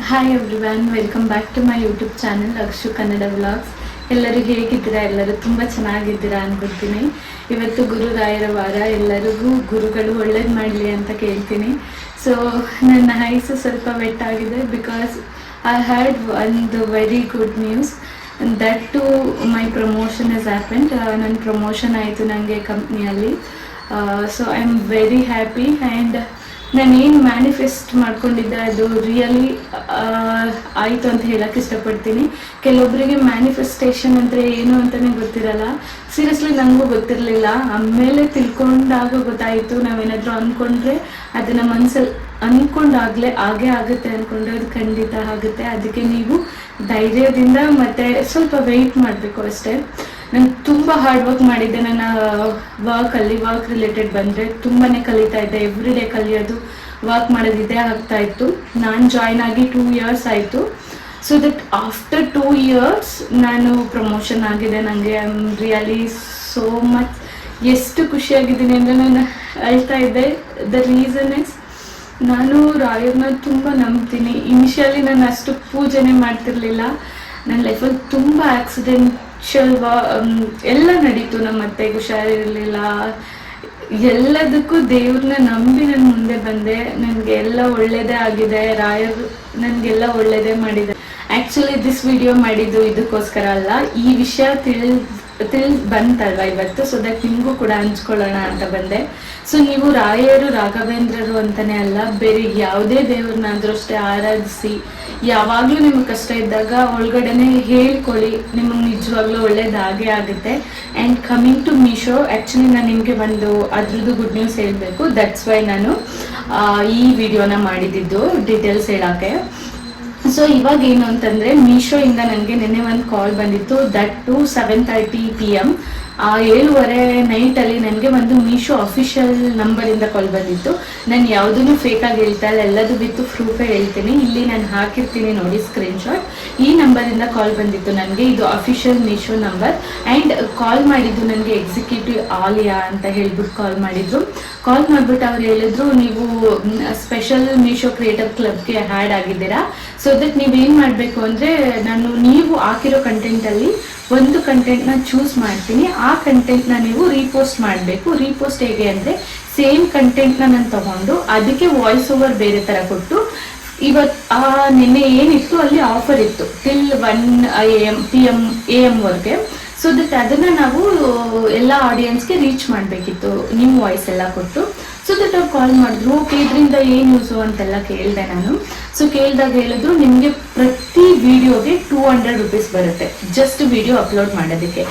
Hi everyone, welcome back to my YouTube channel Akshu Kannada vlogs. ಎಲ್ಲರೂ ಹೇಗಿದ್ದೀರಾ? ಎಲ್ಲರೂ ತುಂಬ ಚೆನ್ನಾಗಿದ್ದೀರಾ ಅನ್ಕೊಳ್ತೀನಿ. ಇವತ್ತು ಗುರುರಾಯರ ವಾರ. ಎಲ್ಲರಿಗೂ ಗುರುಗಳು ಒಳ್ಳೇದು ಮಾಡಲಿ ಅಂತ ಕೇಳ್ತೀನಿ. ಸೊ ನನ್ನ ಐಸು ಸ್ವಲ್ಪ ವೆಟ್ ಆಗಿದೆ ಬಿಕಾಸ್ ಐ ಹ್ಯಾಡ್ ಒಂದು very good news that to my promotion is happened. ನನ್ನ ಪ್ರಮೋಷನ್ ಆಯಿತು ನನಗೆ ಕಂಪ್ನಿಯಲ್ಲಿ. So I am very happy and ನಾನು ಏನು ಮ್ಯಾನಿಫೆಸ್ಟ್ ಮಾಡ್ಕೊಂಡಿದ್ದೆ ಅದು ರಿಯಲಿ ಆಯಿತು ಅಂತ ಹೇಳಕ್ಕೆ ಇಷ್ಟಪಡ್ತೀನಿ. ಕೆಲವೊಬ್ಬರಿಗೆ ಮ್ಯಾನಿಫೆಸ್ಟೇಷನ್ ಅಂದರೆ ಏನು ಅಂತಲೇ ಗೊತ್ತಿರಲ್ಲ. ಸೀರಿಯಸ್ಲಿ ನನಗೂ ಗೊತ್ತಿರಲಿಲ್ಲ. ಆಮೇಲೆ ತಿಳ್ಕೊಂಡಾಗ ಗೊತ್ತಾಯಿತು, ನಾವೇನಾದರೂ ಅಂದ್ಕೊಂಡ್ರೆ ಅದನ್ನು ಮನಸ್ಸಲ್ಲಿ ಅಂದ್ಕೊಂಡಾಗಲೇ ಹಾಗೇ ಆಗುತ್ತೆ, ಅಂದ್ಕೊಂಡ್ರೆ ಅದು ಖಂಡಿತ ಆಗುತ್ತೆ. ಅದಕ್ಕೆ ನೀವು ಧೈರ್ಯದಿಂದ ಮತ್ತು ಸ್ವಲ್ಪ ವೆಯ್ಟ್ ಮಾಡಬೇಕು ಅಷ್ಟೇ. ನಾನು ತುಂಬ ಹಾರ್ಡ್ ವರ್ಕ್ ಮಾಡಿದ್ದೆ. ನನ್ನ ವರ್ಕ್ ರಿಲೇಟೆಡ್ ಬಂದರೆ ತುಂಬಾ ಕಲಿತಾ ಇದ್ದೆ. ಎವ್ರಿ ಡೇ ಕಲಿಯೋದು, ವರ್ಕ್ ಮಾಡೋದಿದೆ ಆಗ್ತಾಯಿತ್ತು. ನಾನು ಜಾಯ್ನ್ ಆಗಿ 2 years ಆಯಿತು. ಸೊ ದಟ್ ಆಫ್ಟರ್ 2 years ನಾನು ಪ್ರಮೋಷನ್ ಆಗಿದೆ. ನನಗೆ I am really so much ಎಷ್ಟು ಖುಷಿಯಾಗಿದ್ದೀನಿ ಅಂದರೆ ನಾನು ಅಳ್ತಾ ಇದ್ದೆ. ದ ರೀಸನ್ ಇಸ್ ನಾನು ರಾಯರ್ನ ತುಂಬ ನಂಬ್ತೀನಿ. ಇನಿಷಿಯಲಿ ನಾನು ಅಷ್ಟು ಪೂಜೆನೇ ಮಾಡ್ತಿರ್ಲಿಲ್ಲ. ನನ್ನ ಲೈಫಲ್ಲಿ ತುಂಬ ಎಲ್ಲ ನಡೀತು. ನಮ್ಮ ಅತ್ತೆಗೆ ಹುಷಾರಿರಲಿಲ್ಲ. ಎಲ್ಲದಕ್ಕೂ ದೇವ್ರನ್ನ ನಂಬಿ ನಾನು ಮುಂದೆ ಬಂದೆ. ನನಗೆ ಎಲ್ಲ ಒಳ್ಳೇದೇ ಆಗಿದೆ. ರಾಯರು ನನಗೆಲ್ಲ ಒಳ್ಳೇದೇ ಮಾಡಿದೆ. ಆ್ಯಕ್ಚುಲಿ ದಿಸ್ ವಿಡಿಯೋ ಮಾಡಿದ್ದು ಇದಕ್ಕೋಸ್ಕರ ಅಲ್ಲ, ಈ ವಿಷಯ ಬಂತಲ್ವ ಇವತ್ತು. ಸೊ ದಟ್ ನಿಮಗೂ ಕೂಡ ಹಂಚ್ಕೊಳ್ಳೋಣ ಅಂತ ಬಂದೆ. ಸೊ ನೀವು ರಾಯರು ರಾಘವೇಂದ್ರರು ಅಂತಲೇ ಅಲ್ಲ, ಬೇರೆ ಯಾವುದೇ ದೇವ್ರನ್ನಾದ್ರೂ ಅಷ್ಟೇ ಆರಾಧಿಸಿ. ಯಾವಾಗಲೂ ನಿಮಗೆ ಕಷ್ಟ ಇದ್ದಾಗ ಒಳಗಡೆನೆ ಹೇಳ್ಕೊಳ್ಳಿ, ನಿಮಗೆ ನಿಜವಾಗ್ಲೂ ಒಳ್ಳೇದಾಗೇ ಆಗುತ್ತೆ. And coming to Meesho, actually ನಾನು ನಿಮಗೆ ಒಂದು ಅದ್ರದ್ದು ಗುಡ್ ನ್ಯೂಸ್ ಹೇಳಬೇಕು. ದಟ್ಸ್ ವೈ ನಾನು ಈ ವಿಡಿಯೋನ ಮಾಡಿದ್ದು, ಡೀಟೇಲ್ಸ್ ಹೇಳೋಕ್ಕೆ. ಸೊ ಇವಾಗ ಏನು ಅಂತಂದರೆ, ಮೀಶೋಯಿಂದ ನನಗೆ ನಿನ್ನೆ ಒಂದು ಕಾಲ್ ಬಂದಿತ್ತು. ದಟ್ ಟು 7:30 PM 7:30 ನೈಟಲ್ಲಿ ನನಗೆ ಒಂದು ಮೀಶೋ ಅಫಿಷಿಯಲ್ ನಂಬರಿಂದ ಕಾಲ್ ಬಂದಿತ್ತು. ನಾನು ಯಾವುದೂ ಫೇಕಾಗಿ ಹೇಳ್ತಾ ಇಲ್ಲ, ಎಲ್ಲದೂ ವಿತ್ ಪ್ರೂಫೇ ಹೇಳ್ತೀನಿ. ಇಲ್ಲಿ ನಾನು ಹಾಕಿರ್ತೀನಿ ನೋಡಿ ಸ್ಕ್ರೀನ್ಶಾಟ್. ಈ ನಂಬರಿಂದ ಕಾಲ್ ಬಂದಿತ್ತು ನನಗೆ. ಇದು ಅಫಿಷಿಯಲ್ ಮೀಶೋ ನಂಬರ್. ಆ್ಯಂಡ್ ಕಾಲ್ ಮಾಡಿದ್ದು ನನಗೆ ಎಕ್ಸಿಕ್ಯೂಟಿವ್ ಆಲಿಯಾ ಅಂತ ಹೇಳ್ಬಿಟ್ಟು ಕಾಲ್ ಮಾಡಿದ್ರು. ಕಾಲ್ ಮಾಡಿಬಿಟ್ಟು ಅವ್ರು ಹೇಳಿದ್ರು, ನೀವು ಸ್ಪೆಷಲ್ ಮೀಶೋ ಕ್ರಿಯೇಟರ್ ಕ್ಲಬ್ಗೆ ಆ್ಯಡ್ ಆಗಿದ್ದೀರಾ. ಸೊ ದಟ್ ನೀವೇನು ಮಾಡಬೇಕು ಅಂದರೆ, ನೀವು ಹಾಕಿರೋ ಕಂಟೆಂಟಲ್ಲಿ ಒಂದು ಕಂಟೆಂಟ್ನ ಚೂಸ್ ಮಾಡ್ತೀನಿ. ಆ ಕಂಟೆಂಟ್ನ ನೀವು ರೀಪೋಸ್ಟ್ ಮಾಡಬೇಕು. ರೀಪೋಸ್ಟ್ ಹೇಗೆ ಅಂದರೆ, ಸೇಮ್ ಕಂಟೆಂಟ್ನ ನಾನು ತಗೊಂಡು ಅದಕ್ಕೆ ವಾಯ್ಸ್ ಓವರ್ ಬೇರೆ ಥರ ಕೊಟ್ಟು, ಇವತ್ತು ನಿನ್ನೆ ಏನಿತ್ತು ಅಲ್ಲಿ ಆಫರ್ ಇತ್ತು ಟಿಲ್ 1 PM ವರೆಗೆ. ಸೊ ದಟ್ ಅದನ್ನು ನಾವು ಎಲ್ಲ ಆಡಿಯನ್ಸ್ಗೆ ರೀಚ್ ಮಾಡಬೇಕಿತ್ತು, ನಿಮ್ಮ ವಾಯ್ಸ್ ಎಲ್ಲ ಕೊಟ್ಟು. ಸೊ ದಟ್ ಅವ್ರು ಕಾಲ್ ಮಾಡಿದ್ರು. ಓಕೆ, ಇದರಿಂದ ಏನು ಯೂಸು ಅಂತೆಲ್ಲ ಕೇಳಿದೆ ನಾನು. ಸೊ ಕೇಳಿದಾಗ ಹೇಳಿದ್ರು, ನಿಮಗೆ ಪ್ರತಿ ವಿಡಿಯೋಗೆ 200 rupees ಬರುತ್ತೆ. ಜಸ್ಟ್ ವಿಡಿಯೋ ಅಪ್ಲೋಡ್ ಮಾಡೋದಕ್ಕೆ.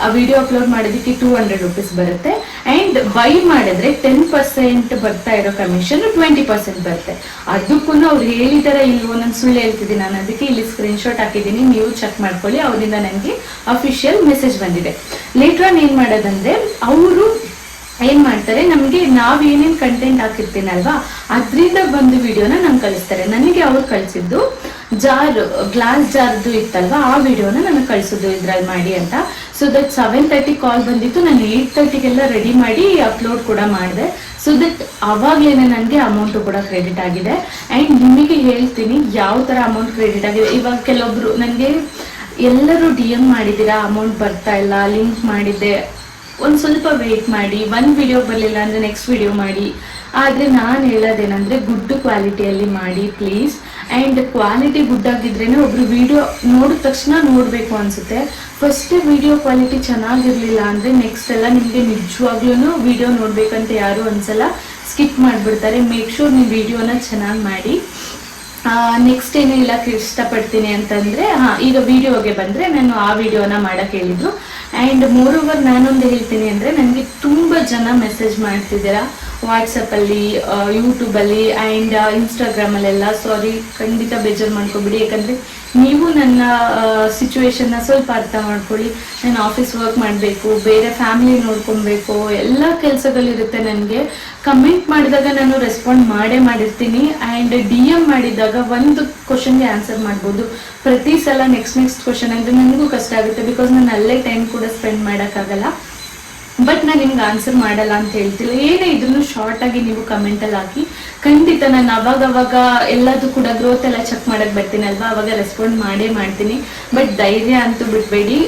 ಆ ವಿಡಿಯೋ ಅಪ್ಲೋಡ್ ಮಾಡೋದಕ್ಕೆ 200 rupees ಬರುತ್ತೆ. ಆ್ಯಂಡ್ ಬೈ ಮಾಡಿದ್ರೆ 10% ಬರ್ತಾ ಇರೋ ಕಮಿಷನ್ 20% ಬರುತ್ತೆ. ಅದಕ್ಕೂ ಅವ್ರು ಹೇಳಿದಾರೆ ಇಲ್ವೋ, ನಾನು ಸುಳ್ಳು ಹೇಳ್ತಿದ್ದೀನಿ. ನಾನು ಅದಕ್ಕೆ ಇಲ್ಲಿ ಸ್ಕ್ರೀನ್ಶಾಟ್ ಹಾಕಿದ್ದೀನಿ, ನೀವು ಚೆಕ್ ಮಾಡ್ಕೊಳ್ಳಿ. ಅವರಿಂದ ನನಗೆ ಅಫಿಷಿಯಲ್ ಮೆಸೇಜ್ ಬಂದಿದೆ. ಲೇಟರ್ ಆನ್ ಏನು ಮಾಡೋದಂದರೆ, ಅವರು ಏನು ಮಾಡ್ತಾರೆ, ನಮಗೆ ನಾವೇನೇನು ಕಂಟೆಂಟ್ ಹಾಕಿರ್ತೀನಲ್ವಾ ಅದರಿಂದ ಬಂದು ವಿಡಿಯೋನ ನಂಗೆ ಕಳಿಸ್ತಾರೆ. ನನಗೆ ಅವ್ರು ಕಳಿಸಿದ್ದು ಗ್ಲಾಸ್ ಜಾರ್ದು ಇತ್ತಲ್ವಾ, ಆ ವಿಡಿಯೋನ ನನಗೆ ಕಳಿಸೋದು ಇದ್ರಲ್ಲಿ ಮಾಡಿ ಅಂತ. ಸೊ ದಟ್ 7:30 ಕಾಲ್ ಬಂದಿತ್ತು. ನಾನು 8:30ಗೆಲ್ಲ ರೆಡಿ ಮಾಡಿ ಅಪ್ಲೋಡ್ ಕೂಡ ಮಾಡಿದೆ. ಸೊ ದಟ್ ಅವಾಗಲೇ ನನಗೆ ಅಮೌಂಟು ಕೂಡ ಕ್ರೆಡಿಟ್ ಆಗಿದೆ. ಆ್ಯಂಡ್ ನಿಮಗೆ ಹೇಳ್ತೀನಿ ಯಾವ ಥರ ಅಮೌಂಟ್ ಕ್ರೆಡಿಟ್ ಆಗಿದೆ. ಇವಾಗ ಕೆಲವೊಬ್ರು ನನಗೆ ಎಲ್ಲರೂ DM ಮಾಡಿದ್ದೀರಾ, ಅಮೌಂಟ್ ಬರ್ತಾ ಇಲ್ಲ, ಲಿಂಕ್ ಮಾಡಿದ್ದೆ, ಒಂದು ಸ್ವಲ್ಪ ವೆಯ್ಟ್ ಮಾಡಿ, ಒಂದು ವಿಡಿಯೋ ಬರಲಿಲ್ಲ ಅಂದರೆ ನೆಕ್ಸ್ಟ್ ವಿಡಿಯೋ ಮಾಡಿ. ಆದರೆ ನಾನು ಹೇಳೋದೇನೆಂದರೆ, ಗುಡ್ ಕ್ವಾಲಿಟಿಯಲ್ಲಿ ಮಾಡಿ ಪ್ಲೀಸ್. ಆ್ಯಂಡ್ ಕ್ವಾಲಿಟಿ ಗುಡ್ ಆಗಿದ್ರೇ ಒಬ್ಬರು ವಿಡಿಯೋ ನೋಡಿದ ತಕ್ಷಣ ನೋಡಬೇಕು ಅನಿಸುತ್ತೆ. ಫಸ್ಟ್ ವಿಡಿಯೋ ಕ್ವಾಲಿಟಿ ಚೆನ್ನಾಗಿರಲಿಲ್ಲ ಅಂದರೆ ನೆಕ್ಸ್ಟ್ ಎಲ್ಲ ನಿಮಗೆ ನಿಜವಾಗ್ಲೂ ವಿಡಿಯೋ ನೋಡಬೇಕಂತ ಯಾರು ಅನ್ಸಲ್ಲ, ಸ್ಕಿಪ್ ಮಾಡಿಬಿಡ್ತಾರೆ. ಮೇಕ್ ಶೂರ್ ನೀವು ವಿಡಿಯೋನ ಚೆನ್ನಾಗಿ ಮಾಡಿ. ನೆಕ್ಸ್ಟ್ ಏನು ಹೇಳಕ್ಕೆ ಇಷ್ಟಪಡ್ತೀನಿ ಅಂತಂದರೆ, ಈಗ ವಿಡಿಯೋಗೆ ಬಂದರೆ ನಾನು ಆ ವಿಡಿಯೋನ ಮಾಡೋಕ್ಕೆ ಹೇಳಿದ್ರು. ಆ್ಯಂಡ್ ಮೋರೋವರ್ ನಾನೊಂದು ಹೇಳ್ತೀನಿ ಅಂದರೆ, ನನಗೆ ತುಂಬ ಜನ ಮೆಸೇಜ್ ಮಾಡ್ತಿದ್ದೀರಾ ವಾಟ್ಸಪ್ಪಲ್ಲಿ, ಯೂಟ್ಯೂಬಲ್ಲಿ ಆ್ಯಂಡ್ ಇನ್ಸ್ಟಾಗ್ರಾಮಲ್ಲೆಲ್ಲ. ಸಾರಿ, ಖಂಡಿತ ಬೇಜಾರು ಮಾಡ್ಕೊಬಿಡಿ. ಯಾಕಂದರೆ ನೀವು ನನ್ನ ಸಿಚುವೇಶನ್ನ ಸ್ವಲ್ಪ ಅರ್ಥ ಮಾಡ್ಕೊಳ್ಳಿ. ನಾನು ಆಫೀಸ್ ವರ್ಕ್ ಮಾಡಬೇಕು, ಬೇರೆ ಫ್ಯಾಮಿಲಿ ನೋಡ್ಕೊಬೇಕು, ಎಲ್ಲ ಕೆಲಸಗಳಿರುತ್ತೆ ನನಗೆ. ಕಮೆಂಟ್ ಮಾಡಿದಾಗ ನಾನು ರೆಸ್ಪಾಂಡ್ ಮಾಡಿರ್ತೀನಿ. ಆ್ಯಂಡ್ DM ಮಾಡಿದಾಗ ಒಂದು ಕ್ವಶನ್ಗೆ ಆನ್ಸರ್ ಮಾಡ್ಬೋದು. ಪ್ರತಿ ಸಲ ನೆಕ್ಸ್ಟ್ ಕ್ವಶನ್ ಅಂದರೆ ನನಗೂ ಕಷ್ಟ ಆಗುತ್ತೆ. ಬಿಕಾಸ್ ನಾನು ಅಲ್ಲೇ ಟೈಮ್ ಕೂಡ ಸ್ಪೆಂಡ್ ಮಾಡೋಕ್ಕಾಗಲ್ಲ. ಬಟ್ ನಾನು ನಿಮ್ಗೆ ಆನ್ಸರ್ ಮಾಡಲ್ಲ ಅಂತ ಹೇಳ್ತಿಲ್ಲ. ಏನೇ ಇದ್ರೂ ಶಾರ್ಟಾಗಿ ನೀವು ಕಮೆಂಟಲ್ಲಿ ಹಾಕಿ. ಖಂಡಿತ ನಾನು ಅವಾಗ ಎಲ್ಲದೂ ಕೂಡ ಗ್ರೋತ್ ಎಲ್ಲ ಚೆಕ್ ಮಾಡಕ್ ಬರ್ತೀನಲ್ವಾ, ಅವಾಗ ರೆಸ್ಪಾಂಡ್ ಮಾಡ್ತೀನಿ. ಬಟ್ ಧೈರ್ಯ ಅಂತೂ ಬಿಡಬೇಡಿ,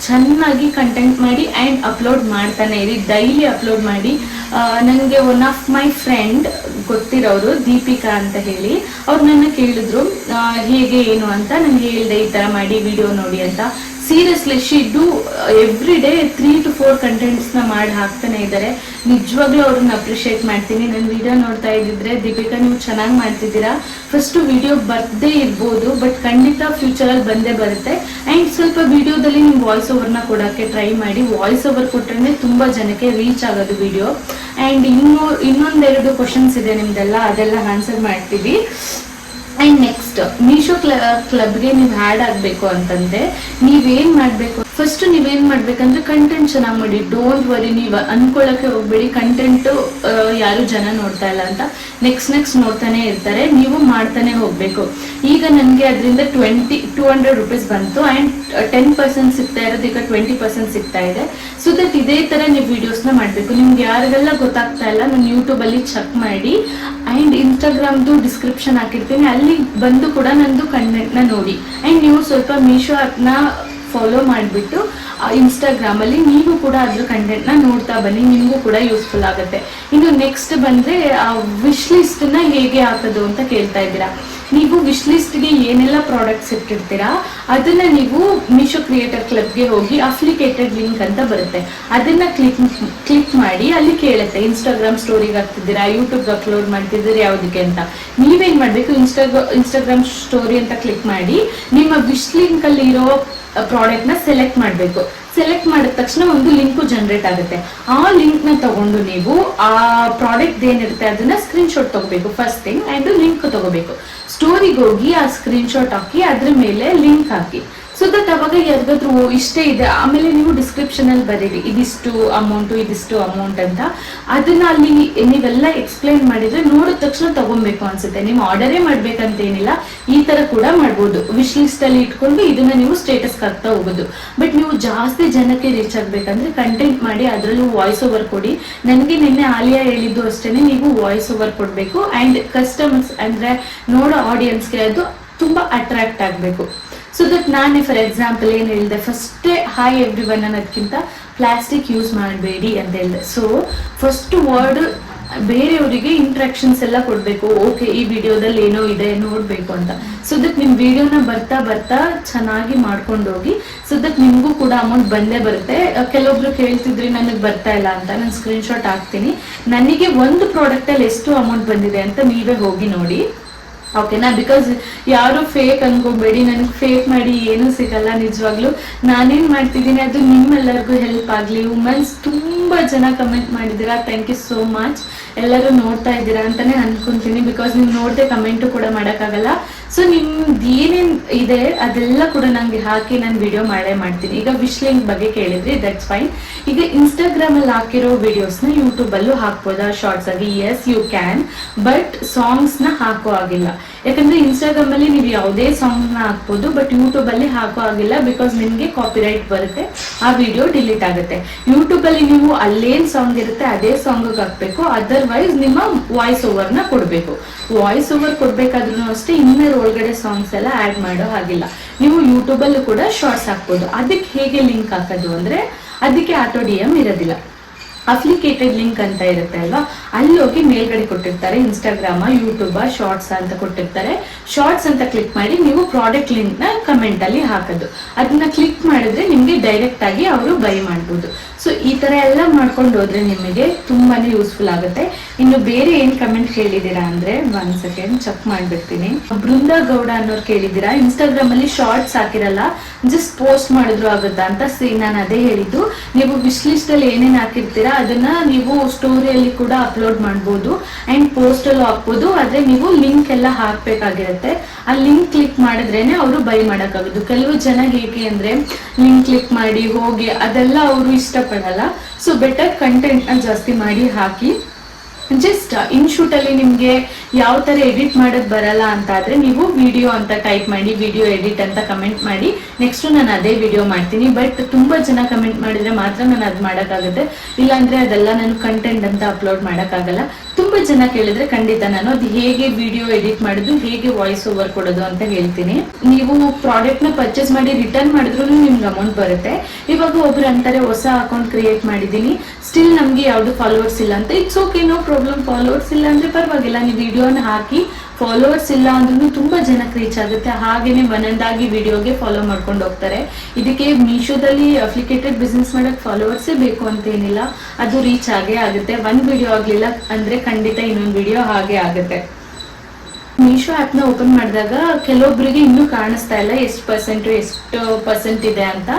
ಚೆನ್ನಾಗಿ ಕಂಟೆಂಟ್ ಮಾಡಿ ಆ್ಯಂಡ್ ಅಪ್ಲೋಡ್ ಮಾಡ್ತಾನೆ ಇರಿ, ಡೈಲಿ ಅಪ್ಲೋಡ್ ಮಾಡಿ. ನನಗೆ ಒನ್ ಆಫ್ ಮೈ ಫ್ರೆಂಡ್ ಗೊತ್ತಿರೋರು ದೀಪಿಕಾ ಅಂತ ಹೇಳಿ, ಅವ್ರು ನನ್ನ ಕೇಳಿದ್ರು ಹೇಗೆ ಏನು ಅಂತ. ನನಗೆ ಹೇಳಿದೆ ಈ ಥರ ಮಾಡಿ ವಿಡಿಯೋ ನೋಡಿ ಅಂತ. Seriously she do every day 3 to 4 ಕಂಟೆಂಟ್ಸ್ನ ಮಾಡಿ ಹಾಕ್ತಾನೆ ಇದ್ದಾರೆ. ನಿಜವಾಗ್ಲೂ ಅವ್ರನ್ನ ಅಪ್ರಿಷಿಯೇಟ್ ಮಾಡ್ತೀನಿ. ನನ್ನ ವಿಡಿಯೋ ನೋಡ್ತಾ ಇದ್ದಿದ್ರೆ ದೀಪಿಕಾ ನೀವು ಚೆನ್ನಾಗಿ ಮಾಡ್ತಿದ್ದೀರಾ, ಫಸ್ಟು ವಿಡಿಯೋ ಬರ್ದೇ ಇರ್ಬೋದು ಬಟ್ ಖಂಡಿತ ಫ್ಯೂಚರಲ್ಲಿ ಬಂದೇ ಬರುತ್ತೆ. ಆ್ಯಂಡ್ ಸ್ವಲ್ಪ ವಿಡಿಯೋದಲ್ಲಿ ನಿಮ್ಮ ವಾಯ್ಸ್ ಓವರ್ನ ಕೊಡೋಕ್ಕೆ ಟ್ರೈ ಮಾಡಿ. ವಾಯ್ಸ್ ಓವರ್ ಕೊಟ್ಟರೆ ತುಂಬ ಜನಕ್ಕೆ ರೀಚ್ ಆಗೋದು ವಿಡಿಯೋ. ಆ್ಯಂಡ್ ಇನ್ನೊಂದೆರಡು ಕ್ವಶನ್ಸ್ ಇದೆ ನಿಮ್ದೆಲ್ಲ, ಅದೆಲ್ಲ ಆನ್ಸರ್ ಮಾಡ್ತೀವಿ. ಆ್ಯಂಡ್ ನೆಕ್ಸ್ಟ್ ಮೀಶೋ ಕ್ಲಬ್ಗೆ ನೀವು ಆ್ಯಡ್ ಆಗಬೇಕು ಅಂತಂದರೆ ನೀವೇನು ಮಾಡಬೇಕು, ಫಸ್ಟ್ ನೀವೇನು ಮಾಡ್ಬೇಕಂದ್ರೆ ಕಂಟೆಂಟ್ ಚೆನ್ನಾಗಿ ಮಾಡಿ. ಡೋಂಟ್ ವರಿ, ನೀವು ಅನ್ಕೊಳ್ಳೋಕ್ಕೆ ಹೋಗ್ಬೇಡಿ ಕಂಟೆಂಟು ಯಾರು ಜನ ನೋಡ್ತಾ ಇಲ್ಲ ಅಂತ. ನೆಕ್ಸ್ಟ್ ನೋಡ್ತಾನೆ ಇರ್ತಾರೆ, ನೀವು ಮಾಡ್ತಾನೆ ಹೋಗಬೇಕು. ಈಗ ನನಗೆ ಅದರಿಂದ 200 ರೂಪೀಸ್ ಬಂತು ಆ್ಯಂಡ್ 10% ಸಿಗ್ತಾ ಇರೋದು, ಈಗ 20% ಸಿಗ್ತಾ ಇದೆ. ಸೊ ದಟ್ ಇದೇ ಥರ ನೀವು ವಿಡಿಯೋಸ್ನ ಮಾಡಬೇಕು. ನಿಮ್ಗೆ ಯಾರಿಗೆಲ್ಲ ಗೊತ್ತಾಗ್ತಾ ಇಲ್ಲ, ನಾನು ಯೂಟ್ಯೂಬಲ್ಲಿ ಚೆಕ್ ಮಾಡಿ ಆ್ಯಂಡ್ ಇನ್ಸ್ಟಾಗ್ರಾಮ್ದು ಡಿಸ್ಕ್ರಿಪ್ಷನ್ ಹಾಕಿರ್ತೀನಿ, ಅಲ್ಲಿ ಬಂದು ಕೂಡ ನಂದು ಕಂಟೆಂಟ್ನ ನೋಡಿ. ಆ್ಯಂಡ್ ನೀವು ಸ್ವಲ್ಪ ಮೀಶೋ ಆ್ಯಪ್ನ ಫಾಲೋ ಮಾಡಿಬಿಟ್ಟು ಇನ್ಸ್ಟಾಗ್ರಾಮಲ್ಲಿ ನೀವು ಕೂಡ ಅದ್ರ ಕಂಟೆಂಟ್ನ ನೋಡ್ತಾ ಬನ್ನಿ, ನಿಮಗೂ ಕೂಡ ಯೂಸ್ಫುಲ್ ಆಗುತ್ತೆ. ಇನ್ನು ನೆಕ್ಸ್ಟ್ ಬಂದರೆ ವಿಶ್ ಲಿಸ್ಟನ್ನ ಹೇಗೆ ಹಾಕೋದು ಅಂತ ಕೇಳ್ತಾ ಇದ್ದೀರಾ. ನೀವು ವಿಶ್ ಲಿಸ್ಟ್ಗೆ ಏನೆಲ್ಲ ಪ್ರಾಡಕ್ಟ್ಸ್ ಇಟ್ಟಿರ್ತೀರಾ ಅದನ್ನ ನೀವು ಮೀಶೋ ಕ್ರಿಯೇಟರ್ ಕ್ಲಬ್ಗೆ ಹೋಗಿ ಅಪ್ಲಿಕೇಟೆಡ್ ಲಿಂಕ್ ಅಂತ ಬರುತ್ತೆ, ಅದನ್ನ ಕ್ಲಿಕ್ ಮಾಡಿ ಅಲ್ಲಿ ಕೇಳುತ್ತೆ ಇನ್ಸ್ಟಾಗ್ರಾಮ್ ಸ್ಟೋರಿಗೆ ಹಾಕ್ತಿದ್ದೀರಾ, ಯೂಟ್ಯೂಬ್ಗೆ ಅಪ್ಲೋಡ್ ಮಾಡ್ತಿದ್ದೀರಾ ಯಾವುದಕ್ಕೆ ಅಂತ. ನೀವೇನು ಮಾಡಬೇಕು, ಇನ್ಸ್ಟಾಗ್ರಾಮ್ ಸ್ಟೋರಿ ಅಂತ ಕ್ಲಿಕ್ ಮಾಡಿ ನಿಮ್ಮ ವಿಶ್ ಲಿಂಕಲ್ಲಿ ಇರೋ ಪ್ರಾಡಕ್ಟ್ನ ಸೆಲೆಕ್ಟ್ ಮಾಡಬೇಕು. ಸೆಲೆಕ್ಟ್ ಮಾಡಿದ ತಕ್ಷಣ ಒಂದು ಲಿಂಕು ಜನರೇಟ್ ಆಗುತ್ತೆ. ಆ ಲಿಂಕ್ನ ತಗೊಂಡು ನೀವು ಆ ಪ್ರಾಡಕ್ಟ್ ಏನಿರುತ್ತೆ ಅದನ್ನ ಸ್ಕ್ರೀನ್ಶಾಟ್ ತಗೋಬೇಕು ಫಸ್ಟ್ ಥಿಂಗ್, ಆ್ಯಂಡ್ ಲಿಂಕ್ ತಗೋಬೇಕು. ಸ್ಟೋರಿಗೆ ಹೋಗಿ ಆ ಸ್ಕ್ರೀನ್ಶಾಟ್ ಹಾಕಿ ಅದ್ರ ಮೇಲೆ ಲಿಂಕ್ ಹಾಕಿ. ಸೊ ದಟ್ ಅವಾಗ ಯಾರಿಗಾದ್ರೂ ಇಷ್ಟೇ ಇದೆ, ಆಮೇಲೆ ನೀವು ಡಿಸ್ಕ್ರಿಪ್ಷನ್ ಅಲ್ಲಿ ಬರೀರಿ ಇದಿಷ್ಟು ಅಮೌಂಟ್ ಅಂತ. ಅದನ್ನ ಅಲ್ಲಿ ನೀವೆಲ್ಲ ಎಕ್ಸ್ಪ್ಲೈನ್ ಮಾಡಿದ್ರೆ ನೋಡಿದ ತಕ್ಷಣ ತಗೊಬೇಕು ಅನ್ಸುತ್ತೆ. ನೀವು ಆರ್ಡರೇ ಮಾಡ್ಬೇಕಂತ ಏನಿಲ್ಲ, ಈ ತರ ಕೂಡ ಮಾಡ್ಬೋದು. ವಿಶ್ ಲಿಸ್ಟ್ ಅಲ್ಲಿ ಇಟ್ಕೊಂಡು ಇದನ್ನ ನೀವು ಸ್ಟೇಟಸ್ ಹಾಕ್ತಾ ಹೋಗೋದು. ಬಟ್ ನೀವು ಜಾಸ್ತಿ ಜನಕ್ಕೆ ರೀಚ್ ಆಗ್ಬೇಕಂದ್ರೆ ಕಂಟೆಂಟ್ ಮಾಡಿ, ಅದರಲ್ಲೂ ವಾಯ್ಸ್ ಓವರ್ ಕೊಡಿ. ನನಗೆ ನಿನ್ನೆ ಆಲಿಯಾ ಹೇಳಿದ್ದು ಅಷ್ಟೇನೆ, ನೀವು ವಾಯ್ಸ್ ಓವರ್ ಕೊಡಬೇಕು ಆ್ಯಂಡ್ ಕಸ್ಟಮರ್ಸ್ ಅಂದ್ರೆ ನೋಡೋ ಆಡಿಯನ್ಸ್ಗೆ ಅದು ತುಂಬಾ ಅಟ್ರಾಕ್ಟ್ ಆಗಬೇಕು. ಸೊ ದಟ್ ನಾನು ಫಾರ್ ಎಕ್ಸಾಂಪಲ್ ಏನು ಹೇಳಿದೆ, ಫಸ್ಟೇ ಹಾಯ್ ಎವ್ರಿ ಒನ್ ಅನ್ನೋದಕ್ಕಿಂತ ಪ್ಲಾಸ್ಟಿಕ್ ಯೂಸ್ ಮಾಡಬೇಡಿ ಅಂತ ಹೇಳಿದೆ. ಸೊ ಫಸ್ಟ್ ವರ್ಡ್ ಬೇರೆಯವರಿಗೆ ಇಂಟ್ರಾಕ್ಷನ್ಸ್ ಎಲ್ಲ ಕೊಡಬೇಕು. ಓಕೆ, ಈ ವಿಡಿಯೋದಲ್ಲಿ ಏನೋ ಇದೆ ನೋಡಬೇಕು ಅಂತ. ಸೊ ದಟ್ ನಿಮ್ಮ ವಿಡಿಯೋನ ಬರ್ತಾ ಚೆನ್ನಾಗಿ ಮಾಡ್ಕೊಂಡು ಹೋಗಿ. ಸೊ ದಟ್ ನಿಮಗೂ ಕೂಡ ಅಮೌಂಟ್ ಬಂದೇ ಬರುತ್ತೆ. ಕೆಲವೊಬ್ರು ಕೇಳ್ತಿದ್ರಿ ನನಗೆ ಬರ್ತಾ ಇಲ್ಲ ಅಂತ, ನಾನು ಸ್ಕ್ರೀನ್ಶಾಟ್ ಹಾಕ್ತೀನಿ. ನನಗೆ ಒಂದು ಪ್ರಾಡಕ್ಟಲ್ಲಿ ಎಷ್ಟು ಅಮೌಂಟ್ ಬಂದಿದೆ ಅಂತ ನೀವೇ ಹೋಗಿ ನೋಡಿ, ಓಕೆನಾ? ಬಿಕಾಸ್ ಯಾರು ಫೇಕ್ ಅನ್ಕೋಬೇಡಿ, ನನಗೆ ಫೇಕ್ ಮಾಡಿ ಏನೂ ಸಿಗಲ್ಲ. ನಿಜವಾಗ್ಲೂ ನಾನೇನು ಮಾಡ್ತಿದ್ದೀನಿ ಅದು ನಿಮ್ಮೆಲ್ಲರಿಗೂ ಹೆಲ್ಪ್ ಆಗಲಿ. ವುಮೆನ್ಸ್ ತುಂಬ ಜನ ಕಮೆಂಟ್ ಮಾಡಿದ್ದೀರಾ, ಥ್ಯಾಂಕ್ ಯು ಸೋ ಮಚ್. ಎಲ್ಲರೂ ನೋಡ್ತಾ ಇದ್ದೀರಾ ಅಂತಾನೆ ಅನ್ಕೊಂತೀನಿ, ಬಿಕಾಸ್ ನೀವು ನೋಡದೆ ಕಮೆಂಟು ಕೂಡ ಮಾಡೋಕ್ಕಾಗಲ್ಲ. ಸೊ ನಿಮ್ದು ಏನೇನು ಇದೆ ಅದೆಲ್ಲ ಕೂಡ ನನಗೆ ಹಾಕಿ ನಾನು ವಿಡಿಯೋ ಮಾಡ್ತೀನಿ. ಈಗ ವಿಶ್ ಲಿಂಕ್ ಬಗ್ಗೆ ಕೇಳಿದ್ರಿ, ದಟ್ಸ್ ಫೈನ್. ಈಗ ಇನ್ಸ್ಟಾಗ್ರಾಮಲ್ಲಿ ಹಾಕಿರೋ ವಿಡಿಯೋಸ್ನ ಯೂಟ್ಯೂಬಲ್ಲೂ ಹಾಕ್ಬೋದಾ ಶಾರ್ಟ್ಸ್ ಆಗಿ? ಎಸ್ ಯು ಕ್ಯಾನ್, ಬಟ್ ಸಾಂಗ್ಸ್ನ ಹಾಕೋ ಆಗಿಲ್ಲ. ಯಾಕಂದ್ರೆ ಇನ್ಸ್ಟಾಗ್ರಾಮಲ್ಲಿ ನೀವು ಯಾವುದೇ ಸಾಂಗ್ನ ಹಾಕ್ಬೋದು, ಬಟ್ ಯೂಟ್ಯೂಬಲ್ಲಿ ಹಾಕೋ ಆಗಿಲ್ಲ. ಬಿಕಾಸ್ ನಿಮಗೆ ಕಾಪಿರೈಟ್ ಬರುತ್ತೆ, ಆ ವಿಡಿಯೋ ಡಿಲೀಟ್ ಆಗುತ್ತೆ. ಯೂಟ್ಯೂಬಲ್ಲಿ ನೀವು ಅಲ್ಲೇನು ಸಾಂಗ್ ಇರುತ್ತೆ ಅದೇ ಸಾಂಗಿಗೆ ಹಾಕಬೇಕು, ಅದರ್ವೈಸ್ ನಿಮ್ಮ ವಾಯ್ಸ್ ಓವರ್ನ ಕೊಡಬೇಕು. ವಾಯ್ಸ್ ಓವರ್ ಕೊಡಬೇಕಾದ್ರೂ ಅಷ್ಟೇ, ಇನ್ನರ್ ಒಳಗಡೆ ಸಾಂಗ್ಸ್ ಎಲ್ಲ ಆ್ಯಡ್ ಮಾಡೋ ಹಾಗಿಲ್ಲ. ನೀವು ಯೂಟ್ಯೂಬಲ್ಲೂ ಕೂಡ ಶಾರ್ಟ್ಸ್ ಹಾಕ್ಬೋದು. ಅದಕ್ಕೆ ಹೇಗೆ ಲಿಂಕ್ ಹಾಕೋದು ಅಂದರೆ ಅದಕ್ಕೆ ಆಟೋ DM ಇರೋದಿಲ್ಲ, ಅಪ್ಲಿಕೇಟೆಡ್ ಲಿಂಕ್ ಅಂತ ಇರುತ್ತೆ ಅಲ್ವಾ, ಅಲ್ಲಿ ಹೋಗಿ ಮೇಲ್ಗಡೆ ಕೊಟ್ಟಿರ್ತಾರೆ ಇನ್ಸ್ಟಾಗ್ರಾಮ, ಯೂಟ್ಯೂಬ, ಶಾರ್ಟ್ಸ್ ಅಂತ ಕೊಟ್ಟಿರ್ತಾರೆ. ಶಾರ್ಟ್ಸ್ ಅಂತ ಕ್ಲಿಕ್ ಮಾಡಿ ನೀವು ಪ್ರಾಡಕ್ಟ್ ಲಿಂಕ್ನ ಕಮೆಂಟ್ ಅಲ್ಲಿ ಹಾಕೋದು. ಅದನ್ನ ಕ್ಲಿಕ್ ಮಾಡಿದ್ರೆ ನಿಮಗೆ ಡೈರೆಕ್ಟ್ ಆಗಿ ಅವರು ಬೈ ಮಾಡ್ಬೋದು. ಸೊ ಈ ತರ ಎಲ್ಲ ಮಾಡ್ಕೊಂಡು ಹೋದ್ರೆ ನಿಮಗೆ ತುಂಬಾನೇ ಯೂಸ್ಫುಲ್ ಆಗುತ್ತೆ. ಇನ್ನು ಬೇರೆ ಏನ್ ಕಮೆಂಟ್ ಕೇಳಿದೀರಾ ಅಂದ್ರೆ, 1 ಸೆಕೆಂಡ್ ಚೆಕ್ ಮಾಡ್ಬಿಡ್ತೀನಿ. ಬೃಂದಾ ಗೌಡ ಅನ್ನೋರು ಕೇಳಿದ್ದೀರಾ, ಇನ್ಸ್ಟಾಗ್ರಾಮ್ ಅಲ್ಲಿ ಶಾರ್ಟ್ಸ್ ಹಾಕಿರಲ್ಲ, ಜಸ್ಟ್ ಪೋಸ್ಟ್ ಮಾಡಿದ್ರು ಆಗುತ್ತಾ ಅಂತ. ನಾನು ಅದೇ ಹೇಳಿದ್ದು, ನೀವು ವಿಶ್ ಲಿಸ್ಟ್ ಅಲ್ಲಿ ಏನೇನು ಹಾಕಿರ್ತೀರಾ ಅದನ್ನ ನೀವು ಸ್ಟೋರಿಯಲ್ಲಿ ಕೂಡ ಅಪ್ಲೋಡ್ ಮಾಡ್ಬೋದು ಅಂಡ್ ಪೋಸ್ಟ್ ಅಲ್ಲೂ ಹಾಕ್ಬೋದು. ಆದ್ರೆ ನೀವು ಲಿಂಕ್ ಎಲ್ಲ ಹಾಕ್ಬೇಕಾಗಿರುತ್ತೆ. ಆ ಲಿಂಕ್ ಕ್ಲಿಕ್ ಮಾಡಿದ್ರೇನೆ ಅವರು ಬೈ ಮಾಡಕ್ಕಾಗೋದು. ಕೆಲವು ಜನ ಹೇಗೆ ಅಂದ್ರೆ ಲಿಂಕ್ ಕ್ಲಿಕ್ ಮಾಡಿ ಹೋಗಿ ಅದೆಲ್ಲ ಅವರು ಇಷ್ಟಪಡಲ್ಲ. ಸೊ ಬೆಟರ್ ಕಂಟೆಂಟ್ ನ ಜಾಸ್ತಿ ಮಾಡಿ ಹಾಕಿ. ಜಸ್ಟ್ ಇನ್ಶೂಟ್ ಅಲ್ಲಿ ನಿಮ್ಗೆ ಯಾವ ತರ ಎಡಿಟ್ ಮಾಡೋದು ಬರಲ್ಲ ಅಂತ ಆದ್ರೆ ನೀವು ವಿಡಿಯೋ ಅಂತ ಟೈಪ್ ಮಾಡಿ, ವಿಡಿಯೋ ಎಡಿಟ್ ಅಂತ ಕಮೆಂಟ್ ಮಾಡಿ, ನೆಕ್ಸ್ಟ್ ನಾನು ಅದೇ ವಿಡಿಯೋ ಮಾಡ್ತೀನಿ. ಬಟ್ ತುಂಬಾ ಜನ ಕಮೆಂಟ್ ಮಾಡಿದ್ರೆ ಮಾತ್ರ ನಾನು ಅದ್ ಮಾಡಕ್ಕಾಗುತ್ತೆ, ಇಲ್ಲಾಂದ್ರೆ ಅದೆಲ್ಲ ನಾನು ಕಂಟೆಂಟ್ ಅಂತ ಅಪ್ಲೋಡ್ ಮಾಡಕ್ಕಾಗಲ್ಲ. ತುಂಬಾ ಜನ ಕೇಳಿದ್ರೆ ಖಂಡಿತ ನಾನು ಅದು ಹೇಗೆ ವಿಡಿಯೋ ಎಡಿಟ್ ಮಾಡೋದು, ಹೇಗೆ ವಾಯ್ಸ್ ಓವರ್ ಕೊಡೋದು ಅಂತ ಹೇಳ್ತೀನಿ. ನೀವು ಪ್ರಾಡಕ್ಟ್ ನ ಪರ್ಚೇಸ್ ಮಾಡಿ ರಿಟರ್ನ್ ಮಾಡಿದ್ರು ನಿಮ್ಗೆ ಅಮೌಂಟ್ ಬರುತ್ತೆ. ಇವಾಗ ಒಬ್ರು ಅಂತಾರೆ ಹೊಸ ಅಕೌಂಟ್ ಕ್ರಿಯೇಟ್ ಮಾಡಿದೀನಿ, ಸ್ಟಿಲ್ ನಮ್ಗೆ ಯಾವ್ದು ಫಾಲೋವರ್ಸ್ ಇಲ್ಲ ಅಂತ. It's okay, no problem. Followers ಇಲ್ಲ ಅಂದ್ರೆ ಪರವಾಗಿಲ್ಲ, ನೀವು ವಿಡಿಯೋನ ಹಾಕಿ ಫಾಲೋವರ್ಸ್ ಇಲ್ಲ ಅಂದ್ರೂ ತುಂಬಾ ಜನಕ್ಕೆ ರೀಚ್ ಆಗುತ್ತೆ. ಹಾಗೇನೆ ಒಂದೊಂದಾಗಿ ವಿಡಿಯೋಗೆ ಫಾಲೋ ಮಾಡ್ಕೊಂಡು ಹೋಗ್ತಾರೆ. ಇದಕ್ಕೆ ಮೀಶೋದಲ್ಲಿ ಅಪ್ಲಿಕೇಟೆಡ್ ಬಿಸ್ನೆಸ್ ಮಾಡಕ್ ಫಾಲೋವರ್ಸೇ ಬೇಕು ಅಂತ ಏನಿಲ್ಲ, ಅದು ರೀಚ್ ಆಗೇ ಆಗುತ್ತೆ. ಒಂದ್ ವಿಡಿಯೋ ಆಗ್ಲಿಲ್ಲ ಅಂದ್ರೆ ಖಂಡಿತ ಇನ್ನೊಂದು ವಿಡಿಯೋ ಹಾಗೆ ಆಗುತ್ತೆ. ಮೀಶೋ ಆಪ್ ನ ಓಪನ್ ಮಾಡಿದಾಗ ಕೆಲವೊಬ್ಬರಿಗೆ ಇನ್ನೂ ಕಾಣಿಸ್ತಾ ಇಲ್ಲ ಎಷ್ಟು ಪರ್ಸೆಂಟ್ ಇದೆ ಅಂತ.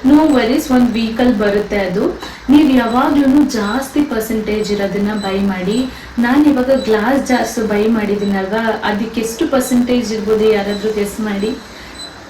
ನೋ ವರೀಸ್, ಒಂದ್ ವೀಕಲ್ ಬರುತ್ತೆ ಅದು. ನೀವು ಯಾವಾಗ್ಲೂ ಜಾಸ್ತಿ ಪರ್ಸೆಂಟೇಜ್ ಇರೋದನ್ನ ಬೈ ಮಾಡಿ. ನಾನು ಇವಾಗ ಗ್ಲಾಸ್ ಜಾರ್ಸ್ ಬೈ ಮಾಡಿದ್ದೀನಲ್ವಾ, ಅದಕ್ಕೆ ಎಷ್ಟು ಪರ್ಸೆಂಟೇಜ್ ಇರ್ಬೋದು ಯಾರಾದ್ರೂ ಗೆಸ್ ಮಾಡಿ?